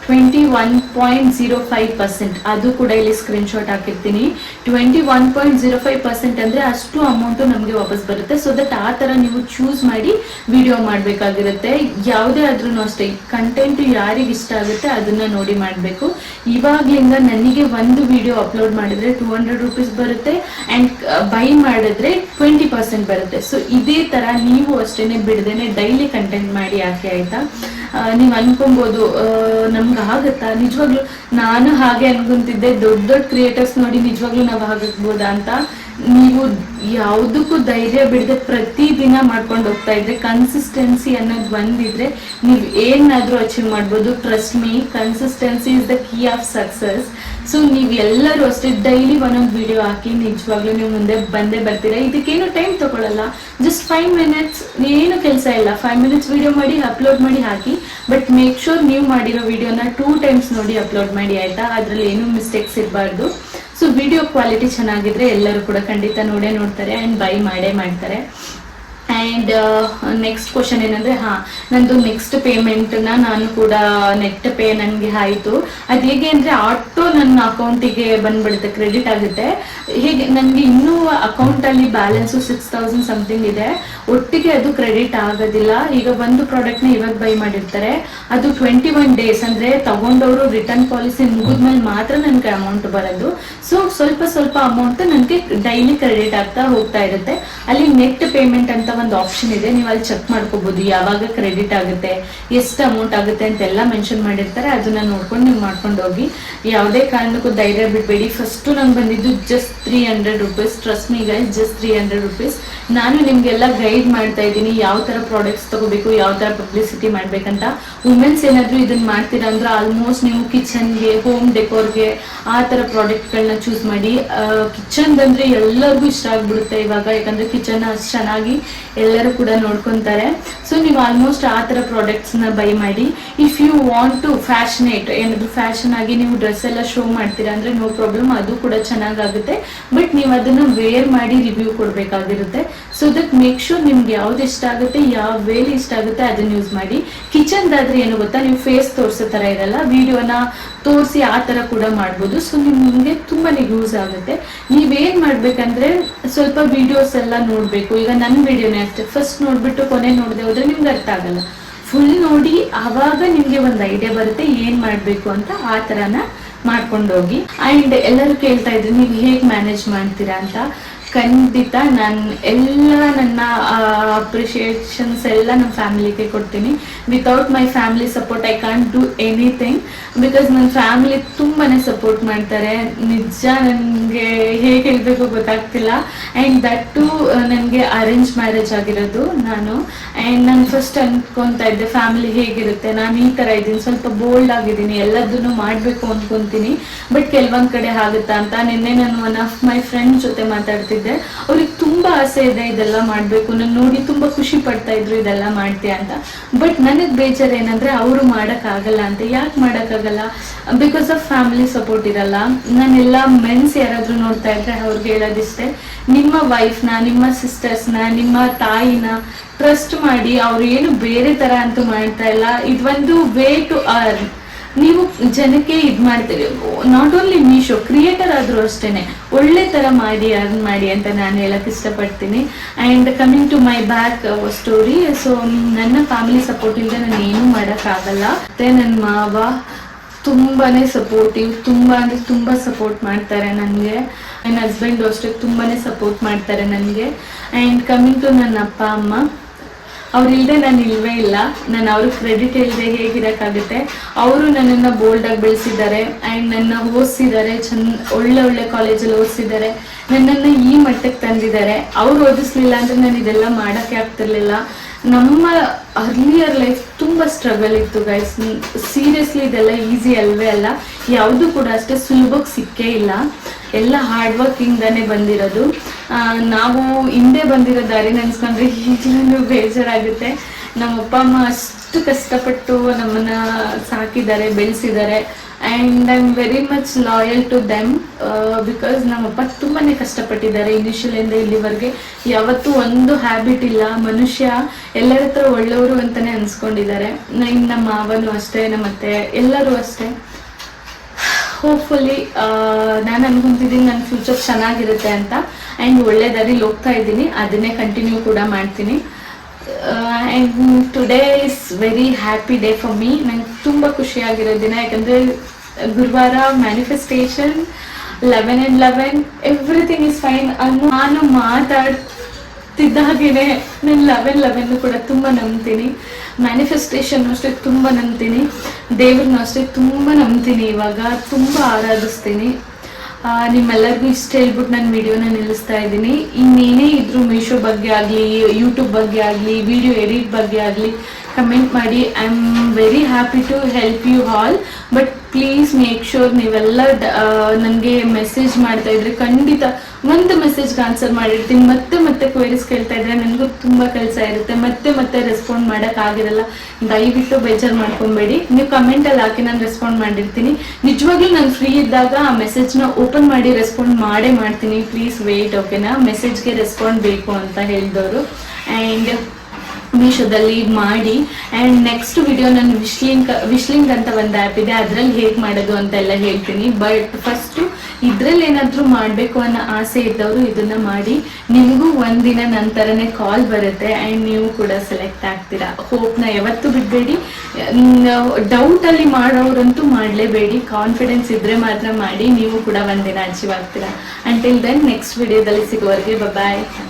21.05%. ಅದು ಕೂಡ ಇಲ್ಲಿ ಸ್ಕ್ರೀನ್ ಶಾಟ್ ಹಾಕಿರ್ತೀನಿ. 21.05% ಅಂದ್ರೆ ಅಷ್ಟು ಅಮೌಂಟ್ ನಮ್ಗೆ ವಾಪಸ್ ಬರುತ್ತೆ. ಸೊ ದಟ್ ಆ ತರ ನೀವು ಚೂಸ್ ಮಾಡಿ ವಿಡಿಯೋ ಮಾಡ್ಬೇಕಾಗಿರುತ್ತೆ. ಯಾವುದೇ ಆದ್ರೂ ಅಷ್ಟೇ, ಕಂಟೆಂಟ್ ಯಾರಿಗೆ ಇಷ್ಟ ಆಗುತ್ತೆ ಅದನ್ನ ನೋಡಿ ಮಾಡ್ಬೇಕು. ಇವಾಗ್ಲಿಂದ ನನಗೆ ಒಂದು ವಿಡಿಯೋ ಅಪ್ಲೋಡ್ ಮಾಡಿದ್ರೆ 200 ರೂಪೀಸ್ ಬರುತ್ತೆ, ಅಂಡ್ ಬೈ ಮಾಡಿದ್ರೆ 20% ಬರುತ್ತೆ. ಸೊ ಇದೇ ತರ ನೀವು ಅಷ್ಟೇನೆ ಬಿಡದೇನೆ ಡೈಲಿ ಕಂಟೆಂಟ್ ಮಾಡಿ ಹಾಕಿ, ಆಯ್ತಾ? ನೀವ್ ಅನ್ಕೊಬಹುದು ನಮ್ಗೆ ಆಗುತ್ತಾ? ನಿಜವಾಗ್ಲು ನಾನು ಹಾಗೆ ಅನ್ಕೊಂತಿದ್ದೆ, ದೊಡ್ಡ ದೊಡ್ಡ ಕ್ರಿಯೇಟರ್ಸ್ ನೋಡಿ ನಿಜವಾಗ್ಲೂ ನಾವು ಹಾಗಾಗ್ಬೋದಾ ಅಂತ. ನೀವು ಯಾವುದಕ್ಕೂ ಧೈರ್ಯ ಬಿಡದೆ ಪ್ರತಿ ದಿನ ಮಾಡ್ಕೊಂಡು ಹೋಗ್ತಾ ಇದ್ರೆ, ಕನ್ಸಿಸ್ಟೆನ್ಸಿ ಅನ್ನೋದು ಬಂದಿದ್ರೆ ನೀವು ಏನಾದ್ರೂ ಅಚೀವ್ ಮಾಡ್ಬೋದು. Trust me, consistency is the key of success. So ನೀವು ಎಲ್ಲರೂ ಅಷ್ಟೇ ಡೈಲಿ ಒಂದೊಂದು ವಿಡಿಯೋ ಹಾಕಿ ನಿಜವಾಗ್ಲೂ ನೀವು ಮುಂದೆ ಬಂದೇ ಬರ್ತೀರಾ. ಇದಕ್ಕೇನು ಟೈಮ್ ತಗೊಳ್ಳಲ್ಲ, ಜಸ್ಟ್ 5 minutes, ಏನು ಕೆಲಸ ಇಲ್ಲ. 5 minutes ವಿಡಿಯೋ ಮಾಡಿ ಅಪ್ಲೋಡ್ ಮಾಡಿ ಹಾಕಿ. ಬಟ್ ಮೇಕ್ ಶೋರ್ ನೀವು ಮಾಡಿರೋ ವಿಡಿಯೋನ 2 times ನೋಡಿ ಅಪ್ಲೋಡ್ ಮಾಡಿ, ಆಯ್ತಾ? ಅದ್ರಲ್ಲಿ ಏನು ಮಿಸ್ಟೇಕ್ಸ್ ಇರಬಾರ್ದು. ಸೊ ವಿಡಿಯೋ ಕ್ವಾಲಿಟಿ ಚೆನ್ನಾಗಿದ್ರೆ ಎಲ್ಲರೂ ಕೂಡ ಖಂಡಿತ ನೋಡ್ತಾರೆ ಅಂಡ್ ಬೈ ಮಾಡೇ ಮಾಡ್ತಾರೆ. ಅಂಡ್ ನೆಕ್ಸ್ಟ್ ಕ್ವಶನ್ ಏನಂದ್ರೆ, ನಂದು ನೆಕ್ಸ್ಟ್ ಪೇಮೆಂಟ್ ನಾನು ಕೂಡ ನೆಟ್ ಪೇ ನನಗೆ ಆಯ್ತು. ಅದು ಹೇಗೆ ಅಂದ್ರೆ ಆಟೋ ನನ್ನ ಅಕೌಂಟಿಗೆ ಬಂದ್ಬಿಡುತ್ತೆ, ಕ್ರೆಡಿಟ್ ಆಗುತ್ತೆ. ಹೇಗೆ ನನಗೆ ಇನ್ನೂ ಅಕೌಂಟ್ ಅಲ್ಲಿ ಬ್ಯಾಲೆನ್ಸ್ 6000 ಸಮಥಿಂಗ್ ಇದೆ, ಒಟ್ಟಿಗೆ ಅದು ಕ್ರೆಡಿಟ್ ಆಗೋದಿಲ್ಲ. ಈಗ ಒಂದು ಪ್ರಾಡಕ್ಟ್ ನ ಇವಾಗ ಬೈ ಮಾಡಿರ್ತಾರೆ, ಅದು 21 days ಅಂದ್ರೆ ತಗೊಂಡವರು ರಿಟರ್ನ್ ಪಾಲಿಸಿ ಮುಗಿದ್ಮೇಲೆ ಮಾತ್ರ ನನಗೆ ಅಮೌಂಟ್ ಬರೋದು. ಸೊ ಸ್ವಲ್ಪ ಸ್ವಲ್ಪ ಅಮೌಂಟ್ ನನಗೆ ಡೈಲಿ ಕ್ರೆಡಿಟ್ ಆಗ್ತಾ ಹೋಗ್ತಾ ಇರುತ್ತೆ. ಅಲ್ಲಿ ನೆಟ್ ಪೇಮೆಂಟ್ ಅಂತ ಒಂದು ಆಪ್ಷನ್ ಇದೆ, ನೀವು ಅಲ್ಲಿ ಚೆಕ್ ಮಾಡ್ಕೋಬಹುದು ಯಾವಾಗ ಕ್ರೆಡಿಟ್ ಆಗುತ್ತೆ, ಎಷ್ಟು ಅಮೌಂಟ್ ಆಗುತ್ತೆ ಅಂತೆಲ್ಲ ಮೆನ್ಷನ್ ಮಾಡಿರ್ತಾರೆ. ಅದನ್ನ ನೋಡ್ಕೊಂಡು ನೀವು ಮಾಡ್ಕೊಂಡು ಹೋಗಿ. ಯಾವುದೇ ಕಾರಣಕ್ಕೂ ಧೈರ್ಯ ಬಿಡಬೇಡಿ. ಫಸ್ಟ್ ನಂಗೆ ಬಂದಿದ್ದು just 300 rupees. Trust me guys, just 300 rupees. ನಾನು ನಿಮ್ಗೆಲ್ಲ ಗೈಡ್ ಮಾಡ್ತಾ ಇದ್ದೀನಿ ಯಾವ ತರ ಪ್ರಾಡಕ್ಟ್ಸ್ ತಗೋಬೇಕು, ಯಾವ ತರ ಪಬ್ಲಿಸಿಟಿ ಮಾಡ್ಬೇಕಂತ. ವುಮೆನ್ಸ್ ಏನಾದ್ರು ಇದನ್ನ ಮಾಡ್ತೀರಾ ಅಂದ್ರೆ ಆಲ್ಮೋಸ್ಟ್ ನೀವು ಕಿಚನ್ಗೆ, ಹೋಮ್ ಡೆಕೋರ್ಗೆ ಆ ತರ ಪ್ರಾಡಕ್ಟ್ ಗಳನ್ನ ಚೂಸ್ ಮಾಡಿ. ಕಿಚನ್ ಅಂದ್ರೆ ಎಲ್ಲರಿಗೂ ಇಷ್ಟ ಆಗ್ಬಿಡುತ್ತೆ ಇವಾಗ, ಯಾಕಂದ್ರೆ ಕಿಚನ್ ಅಷ್ಟು ಚೆನ್ನಾಗಿ ಎಲ್ಲರೂ ಕೂಡ ನೋಡ್ಕೊಂತಾರೆ. ಸೊ ನೀವು ಆಲ್ಮೋಸ್ಟ್ ಆ ತರ ಪ್ರಾಡಕ್ಟ್ಸ್ ನ ಬೈ ಮಾಡಿ. If you want to passionate, ಏನಾದ್ರು ಫ್ಯಾಷನ್ ಆಗಿ ನೀವು ಡ್ರೆಸ್ ಎಲ್ಲ ಶೋ ಮಾಡ್ತೀರಾ ಅಂದ್ರೆ ನೋ ಪ್ರಾಬ್ಲಮ್, ಅದು ಕೂಡ ಚೆನ್ನಾಗುತ್ತೆ. ಬಟ್ ನೀವು ಅದನ್ನ ವೇರ್ ಮಾಡಿ ರಿವ್ಯೂ ಕೊಡ್ಬೇಕಾಗಿರುತ್ತೆ. ಸೊ ದಟ್ ಮೇಕ್ ಶೂರ್ ನಿಮ್ಗೆ ಯಾವ್ದು ಇಷ್ಟ ಆಗುತ್ತೆ, ಯಾವ ವೇಲಿ ಇಷ್ಟ ಆಗುತ್ತೆ ಅದನ್ನ ಯೂಸ್ ಮಾಡಿ. ಕಿಚನ್ದಾದ್ರೆ ಏನು ಗೊತ್ತಾ, ನೀವು ಫೇಸ್ ತೋರ್ಸೋ ತರ ಇರಲ್ಲ, ವಿಡಿಯೋನ ತೋರಿಸಿ ಆ ತರ ಕೂಡ ಮಾಡ್ಬೋದು. ಸೊ ನಿಮ್ಗೆ ತುಂಬಾನೇ ಯೂಸ್ ಆಗುತ್ತೆ. ನೀವೇನ್ ಮಾಡ್ಬೇಕಂದ್ರೆ ಸ್ವಲ್ಪ ವಿಡಿಯೋಸ್ ಎಲ್ಲ ನೋಡ್ಬೇಕು. ಈಗ ನನ್ನ ವಿಡಿಯೋನೇ ಅಷ್ಟೇ, ಫಸ್ಟ್ ನೋಡ್ಬಿಟ್ಟು ಕೊನೆ ನೋಡದೆ ಹೋದ್ರೆ ನಿಮ್ಗೆ ಅರ್ಥ ಆಗಲ್ಲ. ಫುಲ್ ನೋಡಿ, ಆವಾಗ ನಿಮ್ಗೆ ಒಂದು ಐಡಿಯಾ ಬರುತ್ತೆ ಏನ್ ಮಾಡ್ಬೇಕು ಅಂತ. ಆ ತರನ ಮಾಡ್ಕೊಂಡು ಹೋಗಿ. ಅಂಡ್ ಎಲ್ಲರೂ ಕೇಳ್ತಾ ಇದ್ರು ನೀವು ಹೇಗ್ ಮ್ಯಾನೇಜ್ ಮಾಡ್ತೀರಾ ಅಂತ. ಖಂಡಿತ ನಾನು ನನ್ನ ಅಪ್ರಿಷಿಯೇಷನ್ಸ್ ಎಲ್ಲ ನಮ್ಮ ಫ್ಯಾಮಿಲಿಗೆ ಕೊಡ್ತೀನಿ. Without my family support I can't do anything. Because ನನ್ನ ಫ್ಯಾಮಿಲಿ ತುಂಬಾನೇ ಸಪೋರ್ಟ್ ಮಾಡ್ತಾರೆ. ನಿಜ ನನಗೆ ಹೇಗೆ ಹೇಳ್ಬೇಕು ಗೊತ್ತಾಗ್ತಿಲ್ಲ. ಆ್ಯಂಡ್ ದಟ್ ಟು ನನಗೆ ಅರೇಂಜ್ ಮ್ಯಾರೇಜ್ ಆಗಿರೋದು ನಾನು. ಆ್ಯಂಡ್ ನಾನು ಫಸ್ಟ್ ಅನ್ಕೊಂತಾ ಇದ್ದೆ ಫ್ಯಾಮಿಲಿ ಹೇಗಿರುತ್ತೆ, ನಾನು ಈ ಥರ ಇದ್ದೀನಿ, ಸ್ವಲ್ಪ ಬೋಲ್ಡ್ ಆಗಿದ್ದೀನಿ, ಎಲ್ಲದನ್ನು ಮಾಡಬೇಕು ಅಂದ್ಕೊತೀನಿ. ಬಟ್ ಕೆಲವೊಂದು ಕಡೆ ಆಗುತ್ತಾ ಅಂತ. ನಿನ್ನೆ ನಾನು ಒನ್ ಆಫ್ ಮೈ ಫ್ರೆಂಡ್ ಜೊತೆ ಮಾತಾಡ್ತಿದ್ದೆ. ಅವ್ರಿಗೆ ತುಂಬಾ ಆಸೆ ಇದೆ ಇದೆಲ್ಲ ಮಾಡ್ಬೇಕು, ನಾನು ನೋಡಿ ತುಂಬಾ ಖುಷಿ ಪಡ್ತಾ ಇದ್ರು ಇದೆಲ್ಲ ಮಾಡ್ತೀಯ ಅಂತ. ಬಟ್ ನನಗ್ ಬೇಜಾರ್ ಏನಂದ್ರೆ ಅವರು ಮಾಡಕ್ ಆಗಲ್ಲ ಅಂತ. ಯಾಕೆ ಮಾಡಕ್ ಆಗಲ್ಲ? ಬಿಕಾಸ್ ಆಫ್ ಫ್ಯಾಮಿಲಿ ಸಪೋರ್ಟ್ ಇರಲ್ಲ. ನಾನೆಲ್ಲ ಮೆನ್ಸ್ ಯಾರಾದ್ರೂ ನೋಡ್ತಾ ಇದ್ರೆ ಅವ್ರಿಗೆ ಹೇಳೋದಿಷ್ಟೇ, ನಿಮ್ಮ ವೈಫ್ನ, ನಿಮ್ಮ ಸಿಸ್ಟರ್ಸ್ನ, ನಿಮ್ಮ ತಾಯಿನ ಟ್ರಸ್ಟ್ ಮಾಡಿ. ಅವ್ರು ಏನು ಬೇರೆ ತರ ಅಂತೂ ಮಾಡ್ತಾ ಇಲ್ಲ. ಇದೊಂದು ವೇ ಟು ಅರ್ನ್. ನೀವು ಜನಕ್ಕೆ ಮಾಡ್ತೀರಿ, ನಾಟ್ ಓನ್ಲಿ ಮೀಶೋ ಕ್ರಿಯೇಟರ್ ಆದ್ರೂ ಅಷ್ಟೇನೆ ಒಳ್ಳೆ ತರ ಮಾಡಿ ಅರ್ನ್ ಮಾಡಿ ಅಂತ ನಾನು ಹೇಳಕ್ ಇಷ್ಟಪಡ್ತೀನಿ. And coming to my back story, so ನನ್ನ ಫ್ಯಾಮಿಲಿ ಸಪೋರ್ಟ್ ಇಲ್ಲದೆ ನಾನು ಏನೂ ಆಗಲ್ಲ. ಮತ್ತೆ ನನ್ನ ಮಾವ ತುಂಬಾನೇ ಸಪೋರ್ಟಿವ್, ತುಂಬಾ ಅಂದ್ರೆ ತುಂಬಾ ಸಪೋರ್ಟ್ ಮಾಡ್ತಾರೆ ನನಗೆ. ನನ್ನ ಹಸ್ಬೆಂಡ್ ಅಷ್ಟೇ ತುಂಬಾನೇ ಸಪೋರ್ಟ್ ಮಾಡ್ತಾರೆ ನನಗೆ. ಅಂಡ್ ಕಮಿಂಗ್ ಟು ನನ್ನ ಅಪ್ಪ ಅಮ್ಮ, ಅವ್ರಿಲ್ದೆ ನಾನು ಇಲ್ವೇ ಇಲ್ಲ. ನಾನು ಅವ್ರಿಗೆ ಕ್ರೆಡಿಟ್ ಇಲ್ಲದೆ ಹೇಗಿರಕ್ಕಾಗುತ್ತೆ. ಅವರು ನನ್ನನ್ನು ಬೋಲ್ಡಾಗಿ ಬೆಳೆಸಿದ್ದಾರೆ ಆ್ಯಂಡ್ ನನ್ನ ಓದಿಸಿದ್ದಾರೆ, ಒಳ್ಳೆ ಕಾಲೇಜಲ್ಲಿ ಓದಿಸಿದ್ದಾರೆ, ನನ್ನನ್ನು ಈ ಮಟ್ಟಕ್ಕೆ ತಂದಿದ್ದಾರೆ. ಅವ್ರು ಓದಿಸ್ಲಿಲ್ಲ ಅಂದ್ರೆ ನಾನು ಇದೆಲ್ಲ ಮಾಡೋಕ್ಕೆ ಆಗ್ತಿರ್ಲಿಲ್ಲ. ನಮ್ಮ ಅರ್ಲಿಯರ್ ಲೈಫ್ ತುಂಬ ಸ್ಟ್ರಗಲ್ ಇತ್ತು ಗೈಸ್. ಸೀರಿಯಸ್ಲಿ ಇದೆಲ್ಲ ಈಸಿ ಅಲ್ವೇ ಅಲ್ಲ, ಯಾವುದು ಕೂಡ ಅಷ್ಟೇ ಸುಲಭಕ್ಕೆ ಸಿಕ್ಕೇ ಇಲ್ಲ. ಎಲ್ಲ ಹಾರ್ಡ್ ವರ್ಕಿಂದಾನೇ ಬಂದಿರೋದು. ನಾವು ಹಿಂದೆ ಬಂದಿರೋ ದಾರಿ ನೆನೆಸ್ಕೊಂಡ್ರೆ ಈಗಲೂ ಬೇಜಾರಾಗುತ್ತೆ. ನಮ್ಮ ಅಪ್ಪ ಅಮ್ಮ ಅಷ್ಟು ಕಷ್ಟಪಟ್ಟು ನಮ್ಮನ್ನ ಸಾಕಿದ್ದಾರೆ, ಬೆಳೆಸಿದ್ದಾರೆ. And I am very much loyal to them because ನಮ್ಮಪ್ಪ ತುಂಬಾ ಕಷ್ಟಪಟ್ಟಿದ್ದಾರೆ ಇನಿಷಿಯಲಿಂದ ಇಲ್ಲಿವರೆಗೆ. ಯಾವತ್ತೂ ಒಂದು ಹ್ಯಾಬಿಟ್ ಇಲ್ಲ. ಮನುಷ್ಯ ಎಲ್ಲರ ಹತ್ರ ಒಳ್ಳೆಯವರು ಅಂತಲೇ ಅನ್ಸ್ಕೊಂಡಿದ್ದಾರೆ. ಇನ್ನು ನಮ್ಮ ಮಾವನು ಅಷ್ಟೇ, ನಮ್ಮ ಅತ್ತೆ ಎಲ್ಲರೂ ಅಷ್ಟೇ. ಹೋಪ್ಫುಲಿ ನಾನು ಅನ್ಕೊಂತಿದ್ದೀನಿ ನನ್ನ ಫ್ಯೂಚರ್ ಚೆನ್ನಾಗಿರುತ್ತೆ ಅಂತ. ಆ್ಯಂಡ್ ಒಳ್ಳೆ ದಾರಿಲಿ ಹೋಗ್ತಾ ಇದ್ದೀನಿ, ಅದನ್ನೇ ಕಂಟಿನ್ಯೂ ಕೂಡ ಮಾಡ್ತೀನಿ. And today is very happy day for me. ನಂಗೆ ತುಂಬ ಖುಷಿಯಾಗಿರೋ ದಿನ, ಯಾಕಂದರೆ ಗುರುವಾರ ಮ್ಯಾನಿಫೆಸ್ಟೇಷನ್ 11/11 ಎವ್ರಿಥಿಂಗ್ ಇಸ್ ಫೈನ್ ಅನ್ನೋ ನಾನು ಮಾತಾಡ್ತಿದ್ದಾಗೇನೆ ನಾನು 11/11 ಕೂಡ ತುಂಬ ನಂಬ್ತೀನಿ. ಮ್ಯಾನಿಫೆಸ್ಟೇಷನ್ ಅಷ್ಟೇ ತುಂಬ ನಂಬ್ತೀನಿ, ದೇವ್ರನ್ನ ಅಷ್ಟೇ ತುಂಬ ನಂಬ್ತೀನಿ. ಇವಾಗ ತುಂಬ ಆರಾಧಿಸ್ತೀನಿ. ನಿಮ್ಮೆಲ್ಲರಿಗೂ ಇಷ್ಟ ಹೇಳ್ಬಿಟ್ಟು ನಾನು ವಿಡಿಯೋನ ನಿಲ್ಲಿಸ್ತಾ ಇದ್ದೀನಿ. ಇನ್ನೇನೇ ಇದ್ರು ಮೀಶೋ ಬಗ್ಗೆ ಆಗಲಿ, ಯೂಟ್ಯೂಬ್ ಬಗ್ಗೆ ಆಗಲಿ, ವಿಡಿಯೋ ಎಡಿಟ್ ಬಗ್ಗೆ ಆಗಲಿ ಕಮೆಂಟ್ ಮಾಡಿ. I am very happy to help you all. But please make sure ನೀವೆಲ್ಲ ನನಗೆ ಮೆಸೇಜ್ ಮಾಡ್ತಾ ಇದ್ರೆ ಖಂಡಿತ ಒಂದು ಮೆಸೇಜ್ಗೆ ಆನ್ಸರ್ ಮಾಡಿರ್ತೀನಿ. ಮತ್ತೆ ಕ್ವೆರೀಸ್ ಕೇಳ್ತಾ ಇದ್ರೆ ನನಗೂ ತುಂಬ ಕೆಲಸ ಇರುತ್ತೆ, ಮತ್ತೆ ರೆಸ್ಪಾಂಡ್ ಮಾಡೋಕ್ಕಾಗಿರಲ್ಲ. ದಯವಿಟ್ಟು ಬೇಜಾರು ಮಾಡ್ಕೊಬೇಡಿ. ನೀವು ಕಮೆಂಟಲ್ಲಿ ಹಾಕಿ ನಾನು ರೆಸ್ಪಾಂಡ್ ಮಾಡಿರ್ತೀನಿ. ನಿಜವಾಗ್ಲೂ ನಾನು ಫ್ರೀ ಇದ್ದಾಗ ಆ ಮೆಸೇಜ್ನ ಓಪನ್ ಮಾಡಿ ರೆಸ್ಪಾಂಡ್ ಮಾಡ್ತೀನಿ. ಪ್ಲೀಸ್ ವೆಯ್ಟ್, ಓಕೆನಾ? ಮೆಸೇಜ್ಗೆ ರೆಸ್ಪಾಂಡ್ ಬೇಕು ಅಂತ ಹೇಳಿದವರು. ಆ್ಯಂಡ್ ಮೀಶೋದಲ್ಲಿ ಮಾಡಿ. ಆ್ಯಂಡ್ ನೆಕ್ಸ್ಟ್ ವಿಡಿಯೋ ನಾನು ವಿಶ್ಲಿಂಕ್ ಅಂತ ಒಂದು ಆ್ಯಪ್ ಇದೆ, ಅದರಲ್ಲಿ ಹೇಗೆ ಮಾಡೋದು ಅಂತೆಲ್ಲ ಹೇಳ್ತೀನಿ. ಬಟ್ ಫಸ್ಟು ಇದರಲ್ಲಿ ಏನಾದರೂ ಮಾಡಬೇಕು ಅನ್ನೋ ಆಸೆ ಇದ್ದವರು ಇದನ್ನು ಮಾಡಿ. ನಿಮಗೂ ಒಂದಿನ ನಂತರನೇ ಕಾಲ್ ಬರುತ್ತೆ ಆ್ಯಂಡ್ ನೀವು ಕೂಡ ಸೆಲೆಕ್ಟ್ ಆಗ್ತೀರಾ. ಹೋಪ್ನ ಯಾವತ್ತೂ ಬಿಡಬೇಡಿ. ಡೌಟಲ್ಲಿ ಮಾಡೋರಂತೂ ಮಾಡಲೇಬೇಡಿ. ಕಾನ್ಫಿಡೆನ್ಸ್ ಇದ್ದರೆ ಮಾತ್ರ ಮಾಡಿ, ನೀವು ಕೂಡ ಒಂದಿನ ಅಚೀವ್ ಆಗ್ತೀರಾ. ಅಂಟಿಲ್ ದೆನ್ ನೆಕ್ಸ್ಟ್ ವಿಡಿಯೋದಲ್ಲಿ ಸಿಗೋವರೆಗೆ ಬಾಯ್.